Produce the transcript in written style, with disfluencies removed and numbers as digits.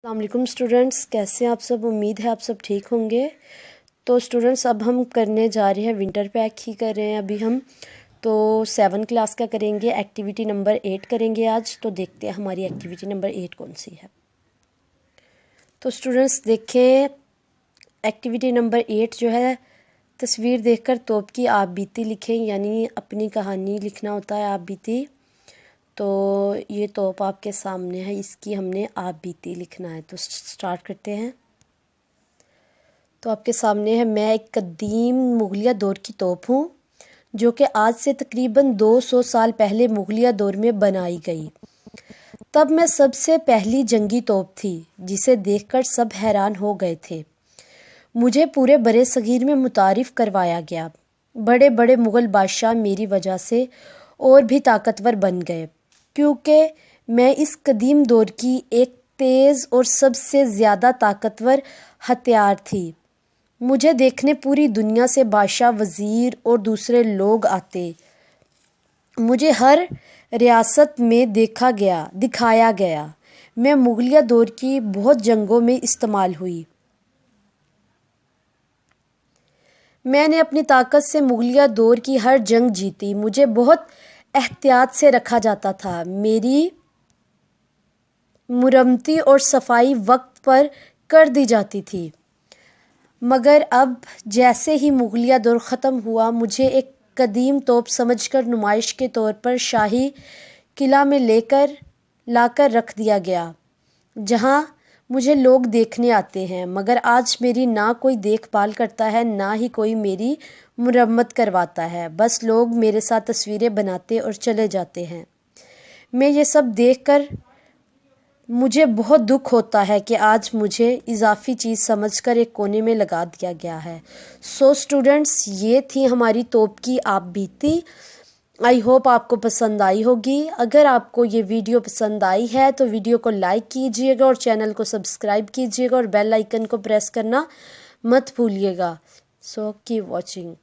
السلام علیکم اسٹوڈنٹس، کیسے ہیں آپ سب؟ امید ہے آپ سب ٹھیک ہوں گے۔ تو اسٹوڈنٹس اب ہم کرنے جا رہے ہیں ونٹر پیک ہی کر رہے ہیں ابھی ہم تو 7 کلاس کا کریں گے، ایکٹیویٹی نمبر 8 کریں گے آج۔ تو دیکھتے ہیں ہماری ایکٹیویٹی نمبر 8 کون سی ہے۔ تو اسٹوڈنٹس دیکھیں، ایکٹیویٹی نمبر 8 جو ہے، تصویر دیکھ کر توپ کی آپ بیتی لکھیں، یعنی اپنی کہانی لکھنا ہوتا ہے آپ بیتی۔ تو یہ توپ آپ کے سامنے ہے، اس کی ہم نے آپ بیتی لکھنا ہے۔ تو سٹارٹ کرتے ہیں۔ تو آپ کے سامنے ہے، میں ایک قدیم مغلیہ دور کی توپ ہوں جو کہ آج سے تقریباً 200 سال پہلے مغلیہ دور میں بنائی گئی۔ تب میں سب سے پہلی جنگی توپ تھی جسے دیکھ کر سب حیران ہو گئے تھے۔ مجھے پورے برِ صغیر میں متعارف کروایا گیا۔ بڑے بڑے مغل بادشاہ میری وجہ سے اور بھی طاقتور بن گئے، کیونکہ میں اس قدیم دور کی ایک تیز اور سب سے زیادہ طاقتور ہتھیار تھی۔ مجھے دیکھنے پوری دنیا سے بادشاہ، وزیر اور دوسرے لوگ آتے۔ مجھے ہر ریاست میں دکھایا گیا۔ میں مغلیہ دور کی بہت جنگوں میں استعمال ہوئی۔ میں نے اپنی طاقت سے مغلیہ دور کی ہر جنگ جیتی۔ مجھے بہت احتیاط سے رکھا جاتا تھا۔ میری مرمتی اور صفائی وقت پر کر دی جاتی تھی۔ مگر اب جیسے ہی مغلیہ دور ختم ہوا، مجھے ایک قدیم توپ سمجھ کر نمائش کے طور پر شاہی قلعہ میں لا کر رکھ دیا گیا، جہاں مجھے لوگ دیکھنے آتے ہیں۔ مگر آج میری نہ کوئی دیکھ بھال کرتا ہے، نہ ہی کوئی میری مرمت کرواتا ہے۔ بس لوگ میرے ساتھ تصویریں بناتے اور چلے جاتے ہیں۔ میں یہ سب دیکھ کر مجھے بہت دکھ ہوتا ہے کہ آج مجھے اضافی چیز سمجھ کر ایک کونے میں لگا دیا گیا ہے۔ سو اسٹوڈنٹس، یہ تھی ہماری توپ کی آپ بیتی۔ آئی ہوپ آپ کو پسند آئی ہوگی۔ اگر آپ کو یہ ویڈیو پسند آئی ہے تو ویڈیو کو لائک کیجئے گا اور چینل کو سبسکرائب کیجئے گا اور بیل آئیکن کو پریس کرنا مت بھولیے گا۔ So keep watching.